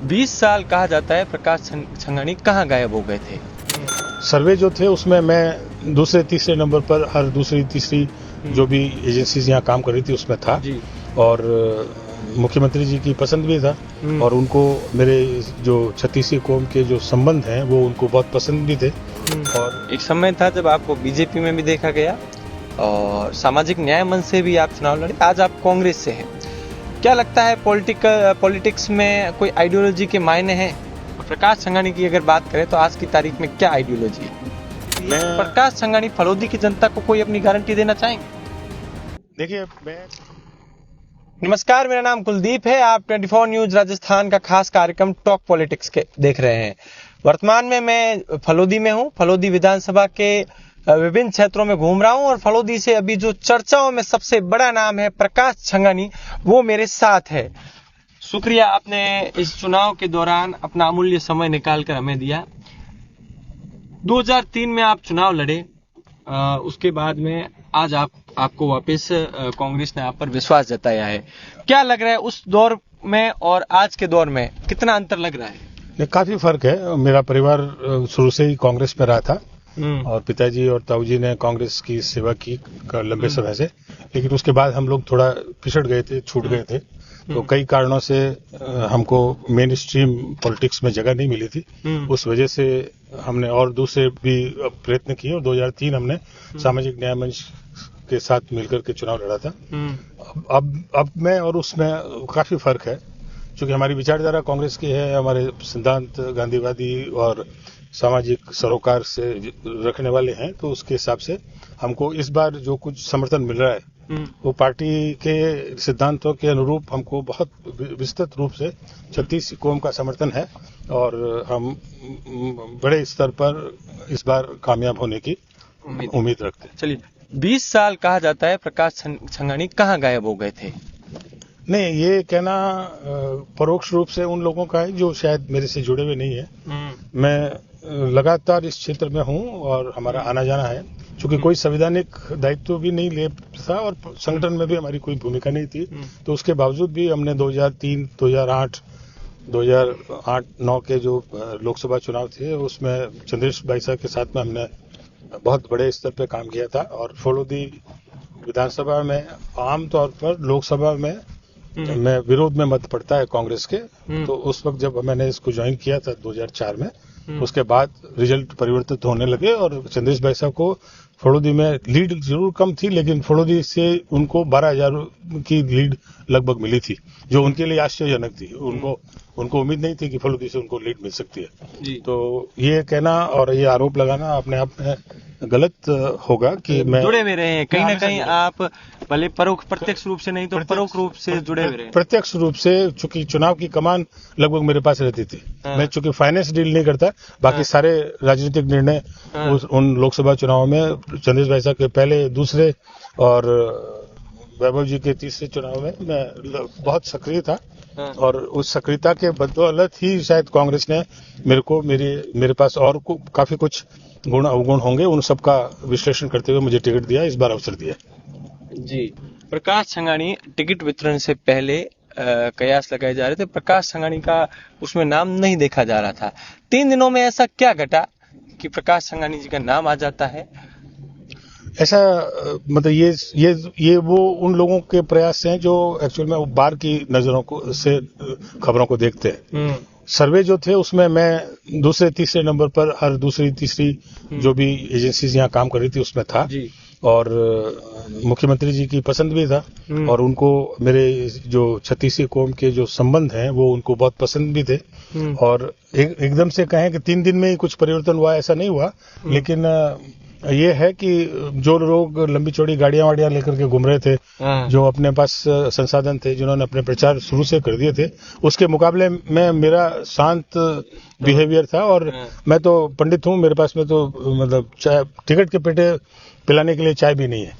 20 साल कहा जाता है प्रकाश संघानी कहाँ गायब हो गए थे? सर्वे जो थे उसमें मैं दूसरे तीसरे नंबर पर हर दूसरी तीसरी जो भी एजेंसीज यहाँ काम कर रही थी उसमें था जी। और मुख्यमंत्री जी की पसंद भी था और उनको मेरे जो छत्तीसी कौम के जो संबंध हैं वो उनको बहुत पसंद भी थे। और एक समय था जब आपको बीजेपी में भी देखा गया और सामाजिक न्याय मंच से भी आप चुनाव लड़े, आज आप कांग्रेस से हैं। क्या लगता है पॉलिटिक्स में कोई आइडियोलॉजी के मायने हैं? प्रकाश संघानी की अगर बात करें तो आज की तारीख में क्या आइडियोलॉजी है? प्रकाश संघानी फलोदी की जनता को कोई अपनी गारंटी देना चाहेंगे? देखिए नमस्कार, मेरा नाम कुलदीप है। आप 24 न्यूज राजस्थान का खास कार्यक्रम टॉक पॉलिटिक्स के देख रहे हैं। वर्तमान में मैं फलोदी में हूं। फलोदी विधानसभा के विभिन्न क्षेत्रों में घूम रहा हूं और फलोदी से अभी जो चर्चाओं में सबसे बड़ा नाम है प्रकाश संघानी, वो मेरे साथ है। शुक्रिया, आपने इस चुनाव के दौरान अपना अमूल्य समय निकालकर हमें दिया। 2003 में आप चुनाव लड़े, उसके बाद में आज आपको वापस कांग्रेस ने आप पर विश्वास जताया है। क्या लग रहा है उस दौर में और आज के दौर में कितना अंतर लग रहा है? काफी फर्क है। मेरा परिवार शुरू से ही कांग्रेस में रहा था और पिताजी और ताऊजी ने कांग्रेस की सेवा की लंबे समय से, लेकिन उसके बाद हम लोग थोड़ा पिछड़ गए थे, छूट गए थे। तो कई कारणों से हमको मेन स्ट्रीम पॉलिटिक्स में जगह नहीं मिली थी। उस वजह से हमने और दूसरे भी प्रयत्न किए और 2003 हमने सामाजिक न्याय मंच के साथ मिलकर के चुनाव लड़ा था। अब में और उसमें काफी फर्क है, क्योंकि हमारी विचारधारा कांग्रेस की है, हमारे सिद्धांत गांधीवादी और सामाजिक सरोकार से रखने वाले हैं। तो उसके हिसाब से हमको इस बार जो कुछ समर्थन मिल रहा है वो पार्टी के सिद्धांतों के अनुरूप हमको बहुत विस्तृत रूप से छत्तीस कौम का समर्थन है और हम बड़े स्तर पर इस बार कामयाब होने की उम्मीद रखते हैं। चलिए, 20 साल कहा जाता है प्रकाश संघानी कहाँ गायब हो गए थे? नहीं, ये कहना परोक्ष रूप से उन लोगों का है जो शायद मेरे से जुड़े हुए नहीं है। मैं लगातार इस क्षेत्र में हूं और हमारा आना जाना है। चूंकि कोई संवैधानिक दायित्व भी नहीं ले था और संगठन में भी हमारी कोई भूमिका नहीं थी, तो उसके बावजूद भी हमने 2003, 2008, 2008-9 के जो लोकसभा चुनाव थे उसमें चंद्रेश भाई साहब के साथ में हमने बहुत बड़े स्तर पे काम किया था। और फलोदी विधानसभा में आमतौर पर लोकसभा में विरोध में मत पड़ता है कांग्रेस के। तो उस वक्त जब मैंने इसको ज्वाइन किया था 2004 में, उसके बाद रिजल्ट परिवर्तित होने लगे और चंद्रेश भाई साहब को फलोदी में लीड जरूर कम थी, लेकिन फलोदी से उनको 12,000 की लीड लगभग मिली थी, जो उनके लिए आश्चर्यजनक थी। उनको उम्मीद नहीं थी कि फलोदी से उनको लीड मिल सकती है। तो ये कहना और ये आरोप लगाना अपने आप में गलत होगा कि मैं जुड़े हुए रहे हैं कहीं ना कहीं। आप भले प्रत्यक्ष रूप से नहीं तो परोक्ष रूप से जुड़े हुए रहे। प्रत्यक्ष रूप से, चूंकि चुनाव की कमान लगभग मेरे पास रहती थी। मैं चूंकि फाइनेंस डील नहीं करता, बाकी सारे राजनीतिक निर्णय उन लोकसभा चुनाव में चंद्रेश भाई साहब के पहले, दूसरे और वैभव जी के तीसरे चुनाव में मैं बहुत सक्रिय था और उस सक्रियता के बदौलत ही शायद कांग्रेस ने मेरे पास और काफी कुछ गुण अवगुण होंगे, उन सबका विश्लेषण करते हुए मुझे टिकट दिया, इस बार अवसर दिया। जी, प्रकाश संघानी टिकट वितरण से पहले कयास लगाए जा रहे थे, प्रकाश संघानी का उसमें नाम नहीं देखा जा रहा था। 3 दिनों में ऐसा क्या घटा कि प्रकाश संघानी जी का नाम आ जाता है? ऐसा मतलब ये वो उन लोगों के प्रयास हैं जो एक्चुअल में बाहर की नजरों से खबरों को देखते हैं। सर्वे जो थे उसमें मैं दूसरे तीसरे नंबर पर हर दूसरी तीसरी जो भी एजेंसीज यहाँ काम कर रही थी उसमें था और मुख्यमंत्री जी की पसंद भी था और उनको मेरे जो छत्तीसी कौम के जो संबंध हैं वो उनको बहुत पसंद भी थे। और एकदम से कहें कि 3 दिन में ही कुछ परिवर्तन हुआ, ऐसा नहीं हुआ, लेकिन ये है कि जो लोग लंबी चौड़ी गाड़ियां लेकर के घूम रहे थे, जो अपने पास संसाधन थे, जिन्होंने अपने प्रचार शुरू से कर दिए थे, उसके मुकाबले में मेरा शांत बिहेवियर था। और मैं तो पंडित हूं, मेरे पास में तो मतलब चाय टिकट के पेटे पिलाने के लिए चाय भी नहीं है।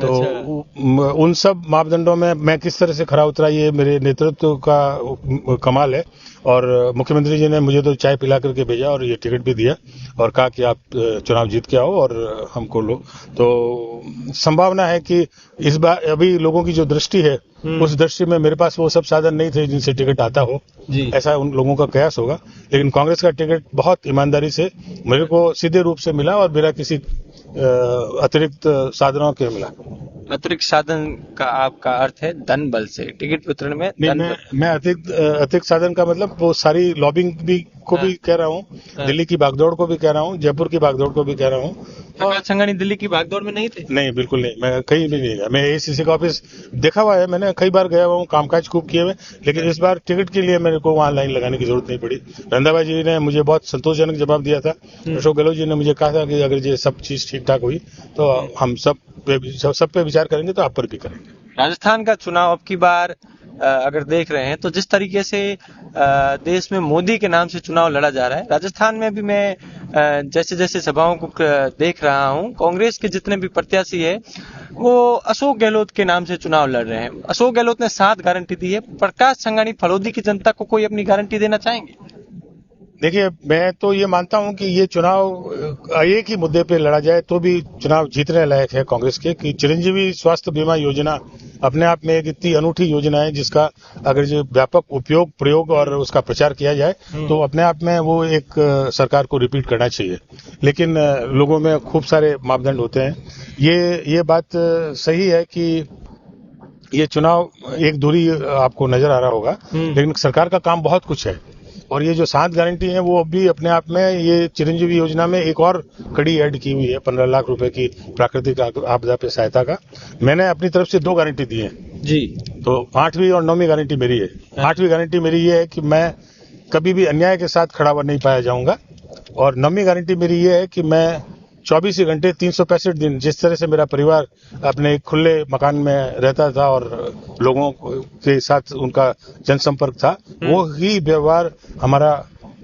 तो अच्छा। उन सब मापदंडों में मैं किस तरह से खरा उतरा, ये मेरे नेतृत्व का कमाल है। और मुख्यमंत्री जी ने मुझे तो चाय पिला करके भेजा और ये टिकट भी दिया और कहा कि आप चुनाव जीत के आओ और हमको लो। तो संभावना है कि इस बार अभी लोगों की जो दृष्टि है, उस दृष्टि में मेरे पास वो सब साधन नहीं थे जिनसे टिकट आता हो जी। ऐसा उन लोगों का कयास होगा। लेकिन कांग्रेस का टिकट बहुत ईमानदारी से मेरे को सीधे रूप से मिला और बिना किसी अतिरिक्त साधनों के मिला। अतिरिक्त साधन का आपका अर्थ है धन बल से, टिकट वितरण में धन बल। मैं अतिरिक्त साधन का मतलब वो सारी लॉबिंग भी को भी कह रहा हूँ, दिल्ली की भागदौड़ को भी कह रहा हूँ, जयपुर की भागदौड़ को भी कह रहा हूँ। प्रकाश संघानी दिल्ली की भागदौड़ में नहीं थे? नहीं, बिल्कुल नहीं, मैं कहीं भी नहीं गया। मैं एसीसी का ऑफिस देखा हुआ है, मैंने कई बार गया हुआ हूँ, कामकाज खूब किए हुए, लेकिन इस बार टिकट के लिए मेरे को वहाँ लाइन लगाने की जरूरत नहीं पड़ी। रंधावा जी ने मुझे बहुत संतोषजनक जवाब दिया था। अशोक गहलोत जी ने मुझे कहा था कि अगर ये सब चीज ठीक ठाक हुई तो हम सब पे विचार करेंगे, तो आप पर भी करेंगे। राजस्थान का चुनाव अब की बार अगर देख रहे हैं तो जिस तरीके से देश में मोदी के नाम से चुनाव लड़ा जा रहा है, राजस्थान में भी मैं जैसे जैसे सभाओं को देख रहा हूं, कांग्रेस के जितने भी प्रत्याशी है वो अशोक गहलोत के नाम से चुनाव लड़ रहे हैं। अशोक गहलोत ने 7 गारंटी दी है। प्रकाश संघानी फलोदी की जनता को कोई अपनी गारंटी देना चाहेंगे? देखिए, मैं तो ये मानता हूं कि ये चुनाव एक ही मुद्दे पे लड़ा जाए तो भी चुनाव जीतने लायक है कांग्रेस के, कि चिरंजीवी स्वास्थ्य बीमा योजना अपने आप में एक इतनी अनूठी योजना है जिसका अगर जो व्यापक उपयोग, प्रयोग और उसका प्रचार किया जाए तो अपने आप में वो एक सरकार को रिपीट करना चाहिए। लेकिन लोगों में खूब सारे मापदंड होते हैं। ये बात सही है कि ये चुनाव एक दूरी आपको नजर आ रहा होगा, लेकिन सरकार का काम बहुत कुछ है। और ये जो 7 गारंटी है वो अभी अपने आप में ये चिरंजीवी योजना में एक और कड़ी ऐड की हुई है, 15 लाख रुपए की प्राकृतिक आपदा पे सहायता का। मैंने अपनी तरफ से 2 गारंटी दी है जी। तो 8वीं और 9वीं गारंटी मेरी है। 8वीं गारंटी मेरी ये है कि मैं कभी भी अन्याय के साथ खड़ा नहीं पाया जाऊंगा, और 9वीं गारंटी मेरी ये है कि मैं 24 घंटे 365 दिन जिस तरह से मेरा परिवार अपने खुले मकान में रहता था और लोगों के साथ उनका जनसंपर्क था, वो ही व्यवहार हमारा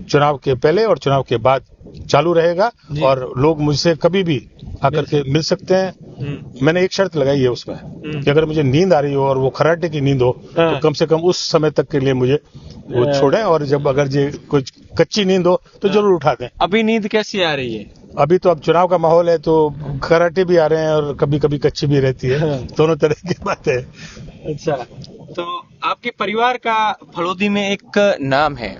चुनाव के पहले और चुनाव के बाद चालू रहेगा। और लोग मुझसे कभी भी आकर के मिल सकते हैं। मैंने एक शर्त लगाई है उसमें कि अगर मुझे नींद आ रही हो और वो खर्राटे की नींद हो तो कम से कम उस समय तक के लिए मुझे वो छोड़ें, और जब अगर ये कुछ कच्ची नींद हो तो जरूर उठा दें। अभी नींद कैसी आ रही है? अभी तो अब चुनाव का माहौल है तो खर्राटे भी आ रहे हैं और कभी कभी कच्ची भी रहती है, दोनों तरह की बात है। अच्छा, तो आपके परिवार का फलोदी में एक नाम है,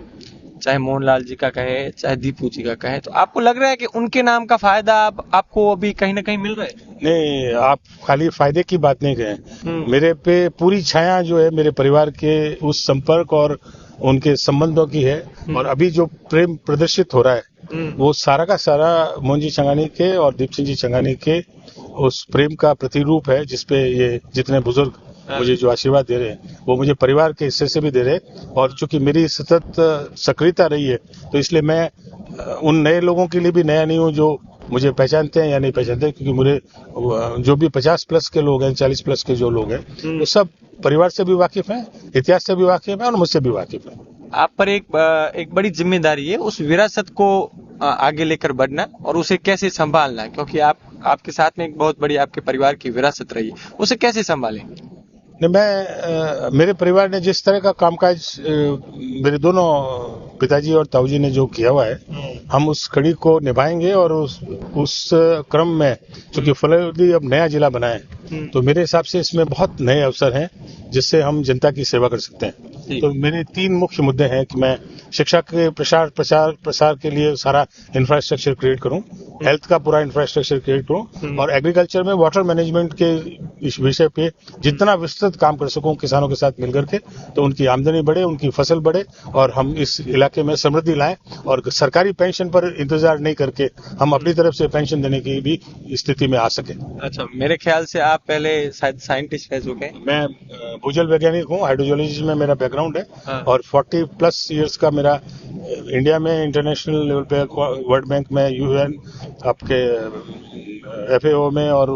चाहे मोहनलाल जी का कहे चाहे दीपू जी का कहे, तो आपको लग रहा है कि उनके नाम का फायदा आपको अभी कहीं ना कहीं मिल रहा है? नहीं, आप खाली फायदे की बात नहीं कहें। मेरे पे पूरी छाया जो है मेरे परिवार के उस संपर्क और उनके संबंधों की है, और अभी जो प्रेम प्रदर्शित हो रहा है वो सारा का सारा मोहन जी छंगानी के और दीप सिंह जी छंगानी के उस प्रेम का प्रतिरूप है, जिसपे ये जितने बुजुर्ग मुझे जो आशीर्वाद दे रहे हैं वो मुझे परिवार के हिस्से से भी दे रहे हैं। और चूंकि मेरी सतत सक्रियता रही है तो इसलिए मैं उन नए लोगों के लिए भी नया नहीं हूँ जो मुझे पहचानते हैं या नहीं पहचानते, क्योंकि मुझे जो भी 50 प्लस के लोग हैं, 40 प्लस के जो लोग हैं, वो सब परिवार से भी वाकिफ हैं, इतिहास से भी वाकिफ हैं और मुझसे भी वाकिफ हैं। आप पर एक बड़ी जिम्मेदारी है उस विरासत को आगे लेकर बढ़ना और उसे कैसे संभालना, क्योंकि आपके साथ में एक बहुत बड़ी आपके परिवार की विरासत रही है, उसे कैसे संभालें? मेरे परिवार ने जिस तरह का कामकाज मेरे दोनों पिताजी और ताऊजी ने जो किया हुआ है, हम उस कड़ी को निभाएंगे। और उस क्रम में चूंकि फलोदी अब नया जिला बना है तो मेरे हिसाब से इसमें बहुत नए अवसर हैं जिससे हम जनता की सेवा कर सकते हैं। तो मेरे 3 मुख्य मुद्दे हैं कि मैं शिक्षा के प्रसार के लिए सारा इंफ्रास्ट्रक्चर क्रिएट करूं, हेल्थ का पूरा इंफ्रास्ट्रक्चर क्रिएट करूं, और एग्रीकल्चर में वाटर मैनेजमेंट के इस विषय पे जितना विस्तृत काम कर सकूं किसानों के साथ मिलकर के, तो उनकी आमदनी बढ़े, उनकी फसल बढ़े और हम इस इलाके में समृद्धि लाएं, और सरकारी पेंशन पर इंतजार नहीं करके हम अपनी तरफ से पेंशन देने की भी स्थिति में आ सके। अच्छा, मेरे ख्याल से आप पहले शायद साइंटिस्ट रह चुके हैं। मैं भूजल वैज्ञानिक हूँ, हाइड्रोलॉजी में मेरा बैकग्राउंड है, और 40+ इयर्स का मेरा इंडिया में, इंटरनेशनल लेवल पे, वर्ल्ड बैंक में, UN, आपके FAO में और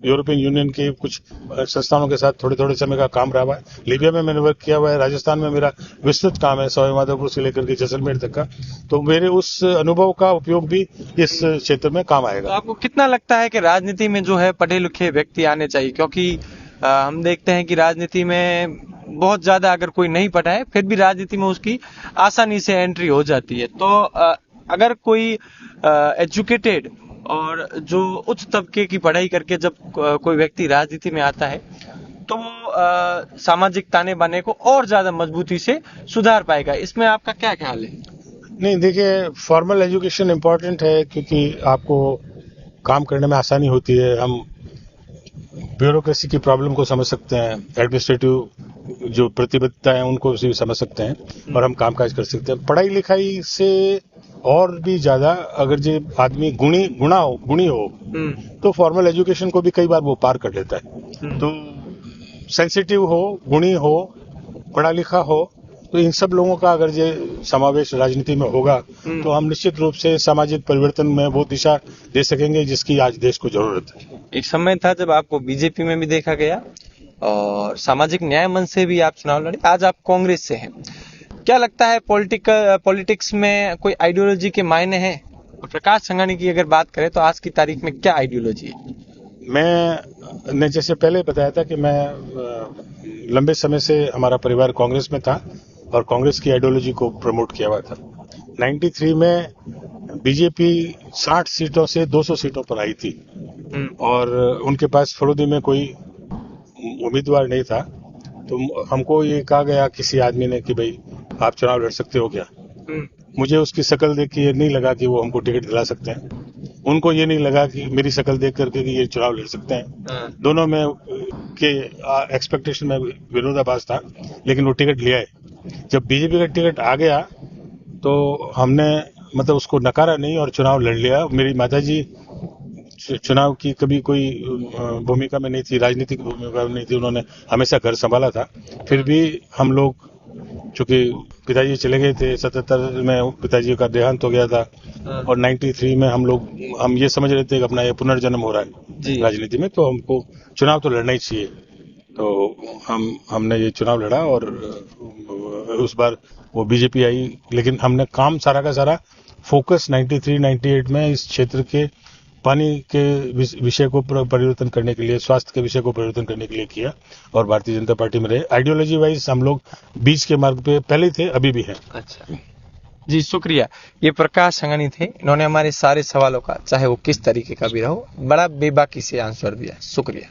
यूरोपियन यूनियन के कुछ संस्थानों के साथ थोड़े थोड़े समय का काम रहा हुआ है। लीबिया में मैंने वर्क किया हुआ है। राजस्थान में मेरा विस्तृत काम है, सवाई माधोपुर से लेकर के जैसलमेर तक का। तो मेरे उस अनुभव का उपयोग भी इस क्षेत्र में काम तो आएगा। आपको कितना लगता है कि राजनीति में जो है पढ़े लिखे व्यक्ति आने चाहिए? क्योंकि हम देखते हैं कि राजनीति में बहुत ज्यादा अगर कोई नहीं पढ़ा है फिर भी राजनीति में उसकी आसानी से एंट्री हो जाती है। तो अगर कोई एजुकेटेड और जो उच्च तबके की पढ़ाई करके जब कोई व्यक्ति राजनीति में आता है तो वो सामाजिक ताने बाने को और ज्यादा मजबूती से सुधार पाएगा। इसमें आपका क्या ख्याल है? नहीं, देखिए, फॉर्मल एजुकेशन इम्पोर्टेंट है क्योंकि आपको काम करने में आसानी होती है। हम ब्यूरोक्रेसी की प्रॉब्लम को समझ सकते हैं, एडमिनिस्ट्रेटिव जो प्रतिबद्धता है उनको भी समझ सकते हैं और हम कामकाज कर सकते हैं। पढ़ाई लिखाई से और भी ज्यादा अगर जो आदमी गुणी हो तो फॉर्मल एजुकेशन को भी कई बार वो पार कर लेता है। तो सेंसिटिव हो, गुणी हो, पढ़ा लिखा हो, तो इन सब लोगों का अगर ये समावेश राजनीति में होगा तो हम निश्चित रूप से सामाजिक परिवर्तन में वो दिशा दे सकेंगे जिसकी आज देश को जरूरत है। एक समय था जब आपको बीजेपी में भी देखा गया और सामाजिक न्याय मंच से भी आप चुनाव लड़े, आज आप कांग्रेस से हैं। क्या लगता है पॉलिटिक्स में कोई आइडियोलॉजी के मायने हैं? और प्रकाश संघानी की अगर बात करें तो आज की तारीख में क्या आइडियोलॉजी है? मैंने जैसे पहले बताया था कि मैं लंबे समय से हमारा परिवार कांग्रेस में था और कांग्रेस की आइडियोलॉजी को प्रमोट किया हुआ था। 93 में बीजेपी 60 सीटों से 200 सीटों पर आई थी और उनके पास फलोदी में कोई उम्मीदवार नहीं था। तो हमको ये कहा गया किसी आदमी ने कि भाई आप चुनाव लड़ सकते हो क्या? मुझे उसकी शक्ल देख के ये नहीं लगा कि वो हमको टिकट दिला सकते हैं। उनको ये नहीं लगा कि मेरी शक्ल देख करके कि ये चुनाव लड़ सकते हैं। दोनों में के एक्सपेक्टेशन में विरोधाभास था, लेकिन वो टिकट लिया है। जब बीजेपी का टिकट आ गया तो हमने मतलब उसको नकारा नहीं और चुनाव लड़ लिया। मेरी माताजी चुनाव की कभी कोई भूमिका में नहीं थी, राजनीतिक भूमिका में नहीं थी, उन्होंने हमेशा घर संभाला था। फिर भी हम लोग, चूंकि पिताजी चले गए थे, 77 में पिताजी का देहांत हो गया था और 93 में हम ये समझ रहे थे कि अपना ये पुनर्जन्म हो रहा है राजनीति में, तो हमको चुनाव तो लड़ना ही चाहिए। तो हमने ये चुनाव लड़ा और उस बार वो बीजेपी आई, लेकिन हमने काम सारा का सारा फोकस 93-98 में इस क्षेत्र के पानी के विषय को परिवर्तन करने के लिए, स्वास्थ्य के विषय को परिवर्तन करने के लिए किया और भारतीय जनता पार्टी में रहे। आइडियोलॉजी वाइज हम लोग बीच के मार्ग पे पहले थे, अभी भी हैं। अच्छा जी, शुक्रिया। ये प्रकाश संघानी थे, इन्होंने हमारे सारे सवालों का, चाहे वो किस तरीके का भी रहो, बड़ा बेबाकी से आंसर दिया। शुक्रिया।